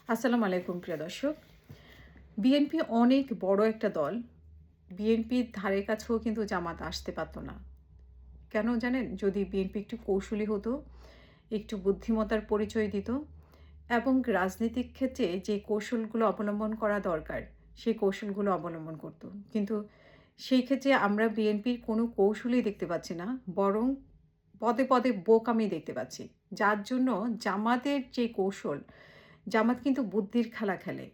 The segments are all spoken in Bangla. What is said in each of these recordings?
আসসালামু আলাইকুম প্রিয় দর্শক। বিএনপি অনেক বড় একটা দল। বিএনপির ধারে কাছেও কিন্তু জামাত আসতে পারত না। কেন জানেন? যদি বিএনপি একটু কৌশলী হতো, একটু বুদ্ধিমত্তার পরিচয় দিত এবং রাজনৈতিক ক্ষেত্রে যে কৌশলগুলো অবলম্বন করা দরকার, সেই কৌশলগুলো অবলম্বন করত। কিন্তু সেই ক্ষেত্রে আমরা বিএনপির কোনো কৌশলই দেখতে পাচ্ছি না। বরং পদে, পদে বোকামি দেখতে পাচ্ছি। যার জন্য জামাতের যে কৌশল, জামাত কিন্তু বুদ্ধির খেলা খেলে।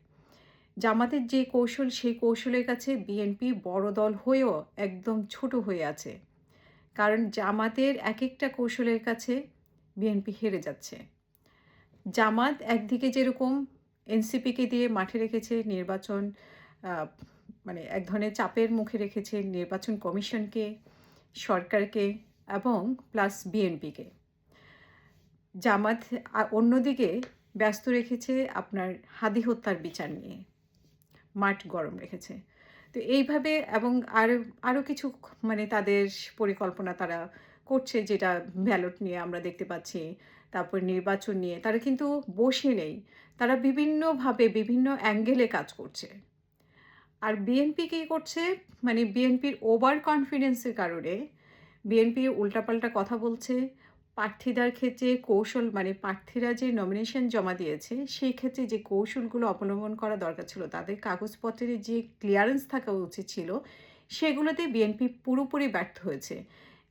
জামাতের যে কৌশল, সেই কৌশলের কাছে বিএনপি বড় দল হয়েও একদম ছোট হয়ে আছে। কারণ জামাতের একেকটা কৌশলের কাছে বিএনপি হেরে যাচ্ছে। জামাত একদিকে যেরকম এনসিপিকে দিয়ে মাঠে রেখেছে নির্বাচন, আ মানে এক ধরনের চাপের মুখে রেখেছে নির্বাচন কমিশনকে, সরকারকে এবং প্লাস বিএনপিকে। জামাত অন্যদিকে ব্যস্ত রেখেছে আপনার হাদি হত্যার বিচার নিয়ে। মাঠ গরম রেখেছে। তো এইভাবে এবং আরও কিছু মানে তাদের পরিকল্পনা তারা করছে, যেটা ব্যালট নিয়ে আমরা দেখতে পাচ্ছি। তারপর নির্বাচন নিয়ে তারা কিন্তু বসে নেই। তারা বিভিন্নভাবে বিভিন্ন অ্যাঙ্গেলে কাজ করছে। আর বিএনপি কি করছে? মানে বিএনপির ওভার কনফিডেন্স এর কারণে বিএনপি উল্টাপাল্টা কথা বলছে। প্রার্থীদের ক্ষেত্রে কৌশল মানে প্রার্থীরা যে নমিনেশন জমা দিয়েছে, সেই ক্ষেত্রে যে কৌশলগুলো অবলম্বন করা দরকার ছিল, তাদের কাগজপত্রের যে ক্লিয়ারেন্স থাকা উচিত ছিল, সেগুলোতে বিএনপি পুরোপুরি ব্যর্থ হয়েছে।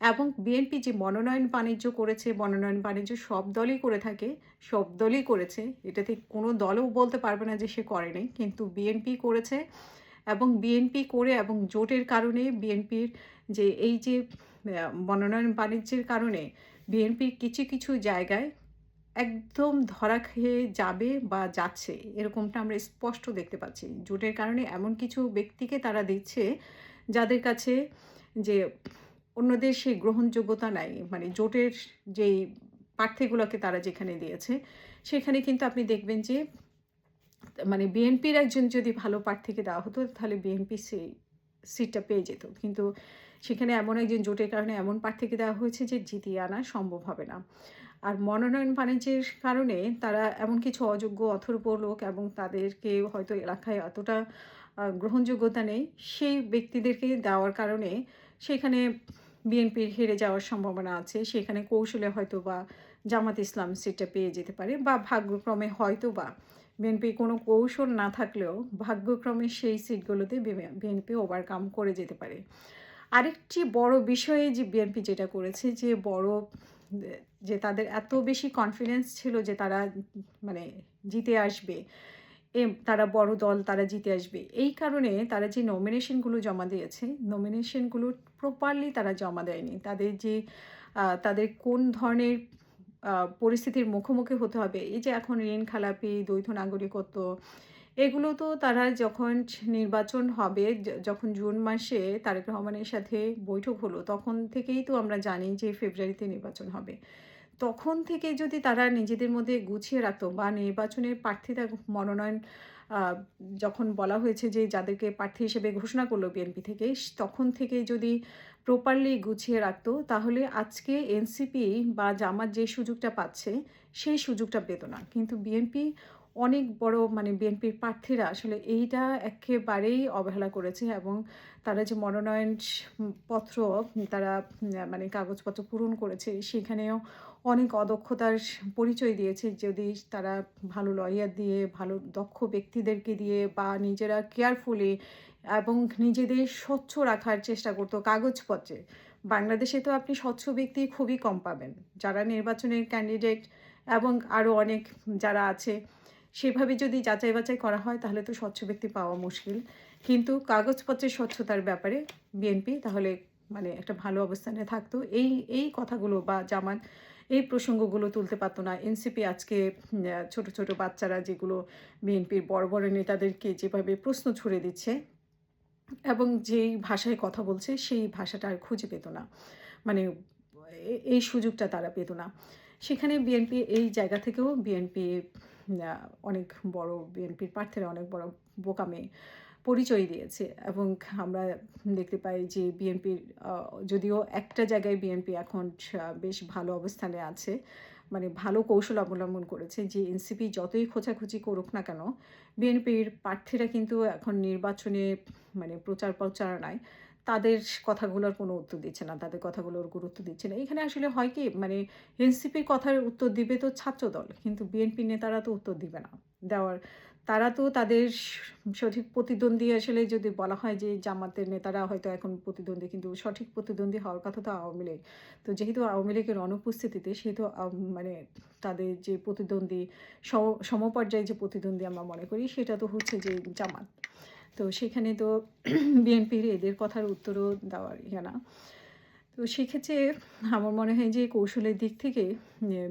এবং বিএনপি যে মনোনয়ন বাণিজ্য করেছে, মনোনয়ন বাণিজ্য সব দলই করে থাকে, সব দলই করেছে। এটাতে কোনো দলও বলতে পারবে না যে সে করেনি। কিন্তু বিএনপি করেছে এবং বিএনপি করে এবং জোটের কারণে বিএনপির যে এই যে মনোনয়ন বাণিজ্যের কারণে বিএনপির কিছু, কিছু জায়গায় একদম ধরা খেয়ে যাবে বা যাচ্ছে, এরকমটা আমরা স্পষ্ট দেখতে পাচ্ছি। জোটের কারণে এমন কিছু ব্যক্তিকে তারা দিচ্ছে, যাদের কাছে যে অন্যদের সেই গ্রহণযোগ্যতা নাই। মানে জোটের যেই প্রার্থীগুলোকে তারা যেখানে দিয়েছে, সেখানে কিন্তু আপনি দেখবেন যে মানে বিএনপির একজন যদি ভালো প্রার্থীকে দেওয়া হতো, তাহলে বিএনপি সেই সিটটা পেয়ে যেত। কিন্তু সেখানে এমন একজন জোটের কারণে এমন প্রার্থীকে দেওয়া হয়েছে যে জিতিয়ে আনা সম্ভব হবে না। আর মনোনয়ন বাণিজ্যের কারণে তারা এমন কিছু অযোগ্য অথর্ব লোক এবং তাদেরকে হয়তো এলাকায় এতটা গ্রহণযোগ্যতা নেই, সেই ব্যক্তিদেরকে দেওয়ার কারণে সেখানে বিএনপির হেরে যাওয়ার সম্ভাবনা আছে। সেখানে কৌশলে হয়তোবা জামাত ইসলাম সিটটা পেয়ে যেতে পারে বা ভাগ্যক্রমে হয়তোবা বিএনপির কোনো কৌশল না থাকলেও ভাগ্যক্রমে সেই সিটগুলোতে বিএনপি ওভারকাম করে যেতে পারে। আরেকটি বড় বিষয়ে যে বিএনপি যেটা করেছে, যে বড় যে তাদের এত বেশি কনফিডেন্স ছিল যে তারা মানে জিতে আসবে। তারা বড় দল, তারা জিতে আসবে। এই কারণে তারা যে নমিনেশনগুলো জমা দিয়েছে, নমিনেশনগুলো প্রপারলি তারা জমা দেয়নি। তাদের যে তাদের কোন ধরনের আ পরিস্থিতির মুখোমুখি হতে হবে। এই যে এখন ঋণ খেলাপি, দ্বৈত নাগরিকত্ব, এগুলো তো তারা যখন নির্বাচন হবে, যখন জুন মাসে তারেক রহমানের সাথে বৈঠক হলো, তখন থেকেই তো আমরা জানি যে ফেব্রুয়ারিতে নির্বাচন হবে। তখন থেকে যদি তারা নিজেদের মধ্যে গুছিয়ে রাখতো বা নির্বাচনের প্রার্থীতা মনোনয়ন আ যখন বলা হয়েছে যে যাদেরকে প্রার্থী হিসেবে ঘোষণা করলো বিএনপি থেকে, তখন থেকে যদি প্রপারলি গুছিয়ে রাখতো, তাহলে আজকে এনসিপি বা জামাত যে সুযোগটা পাচ্ছে, সেই সুযোগটা পেত না। কিন্তু বিএনপি অনেক বড় মানে বিএনপির প্রার্থীরা আসলে এইটা একেবারেই অবহেলা করেছে এবং তারা যে মনোনয়ন পত্র তারা মানে কাগজপত্র পূরণ করেছে, সেখানেও অনেক অদক্ষতার পরিচয় দিয়েছে। যদি তারা ভালো লয়ার দিয়ে, ভালো দক্ষ ব্যক্তিদেরকে দিয়ে বা নিজেরা কেয়ারফুলি এবং নিজেদের স্বচ্ছ রাখার চেষ্টা করতো কাগজপত্রে। বাংলাদেশে তো আপনি স্বচ্ছ ব্যক্তি খুবই কম পাবেন। যারা নির্বাচনের ক্যান্ডিডেট এবং আরও অনেক যারা আছে, সেভাবে যদি যাচাই বাছাই করা হয়, তাহলে তো স্বচ্ছ ব্যক্তি পাওয়া মুশকিল। কিন্তু কাগজপত্রের স্বচ্ছতার ব্যাপারে বিএনপি তাহলে মানে একটা ভালো অবস্থানে থাকতো। এই কথাগুলো বা জামাত এই প্রসঙ্গগুলো তুলতে পারত না। এনসিপি আজকে ছোট, ছোট বাচ্চারা যেগুলো বিএনপির বড়, বড় নেতাদেরকে যেভাবে প্রশ্ন ছুড়ে দিচ্ছে এবং যেই ভাষায় কথা বলছে, সেই ভাষাটা আর খুঁজে পেত না। মানে এই সুযোগটা তারা পেত না। সেখানে বিএনপি এই জায়গা থেকেও বিএনপি আ অনেক বড় বিএনপির প্রার্থীরা অনেক বড় বোকামি পরিচয় দিয়েছে এবং আমরা দেখতে পাই যে বিএনপির যদিও একটা জায়গায় বিএনপি এখন বেশ ভালো অবস্থানে আছে। মানে ভালো কৌশল অবলম্বন করেছে যে এনসিপি যতই খোঁচাখুচি করুক না কেন, বিএনপির প্রার্থীরা কিন্তু এখন নির্বাচনে মানে প্রচার প্রচারণায় তাদের কথাগুলোর কোনো উত্তর দিচ্ছে না, তাদের কথাগুলোর গুরুত্ব দিচ্ছে না। এখানে আসলে হয় কি, মানে এনসিপির কথার উত্তর দিবে তো ছাত্রদল, কিন্তু বিএনপির নেতারা তো উত্তর দিবে না। দেওয়ার তারা তো তাদের সঠিক প্রতিদ্বন্দ্বী, আসলে যদি বলা হয় যে জামাতের নেতারা হয়তো এখন প্রতিদ্বন্দ্বী, কিন্তু সঠিক প্রতিদ্বন্দ্বী হওয়ার কথা তো আওয়ামী লীগ। তো যেহেতু আওয়ামী লীগের অনুপস্থিতিতে, সেহেতু মানে তাদের যে প্রতিদ্বন্দ্বী, সমপর্যায়ে যে প্রতিদ্বন্দ্বী আমরা মনে করি, সেটা তো হচ্ছে যে জামাত। তো সেখানে তো বিএনপির এদের কথার উত্তরও দেওয়ার ইয়ে না। তো সেক্ষেত্রে আমার মনে হয় যে কৌশলের দিক থেকে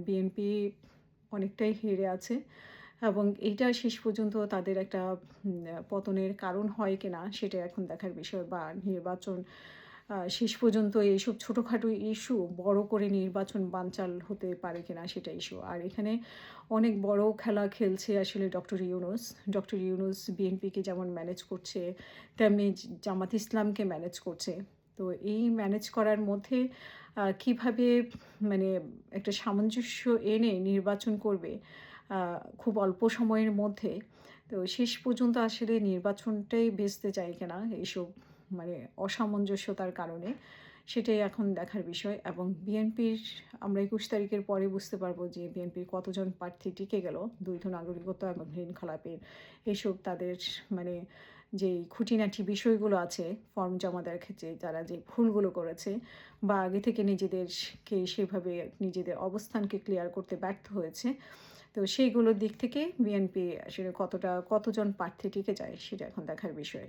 বিএনপি অনেকটাই হেরে আছে, এবং এইটা শেষ পর্যন্ত তাদের একটা পতনের কারণ হয় কিনা সেটা এখন দেখার বিষয়। বা নির্বাচন শেষ পর্যন্ত এইসব ছোটোখাটো ইস্যু বড় করে নির্বাচন বানচাল হতে পারে কিনা সেটা ইস্যু। আর এখানে অনেক বড় খেলা খেলছে আসলে ডক্টর ইউনূস। ডক্টর ইউনূস বিএনপিকে যেমন ম্যানেজ করছে, তেমনি জামাত ইসলামকে ম্যানেজ করছে। তো এই ম্যানেজ করার মধ্যে কিভাবে মানে একটা সামঞ্জস্য এনে নির্বাচন করবে খুব অল্প সময়ের মধ্যে, তো শেষ পর্যন্ত আসলে নির্বাচনটাই ভেস্তে চায় কিনা এইসব মানে অসামঞ্জস্যতার কারণে, সেটাই এখন দেখার বিষয়। এবং বিএনপির আমরা ২১ তারিখের পরে বুঝতে পারবো যে বিএনপির কতজন প্রার্থী টিকে গেল বৈধ নাগরিকত্ব এবং ঋণ খেলাপের এসব তাদের মানে যেই খুঁটিনাটি বিষয়গুলো আছে ফর্ম জমা দেওয়ার ক্ষেত্রে তারা যে ভুলগুলো করেছে, বা আগে থেকে নিজেদেরকে সেভাবে নিজেদের অবস্থানকে ক্লিয়ার করতে ব্যর্থ হয়েছে। তো সেইগুলোর দিক থেকে বিএনপি আসলে কতজন প্রার্থী টিকে যায় সেটা এখন দেখার বিষয়।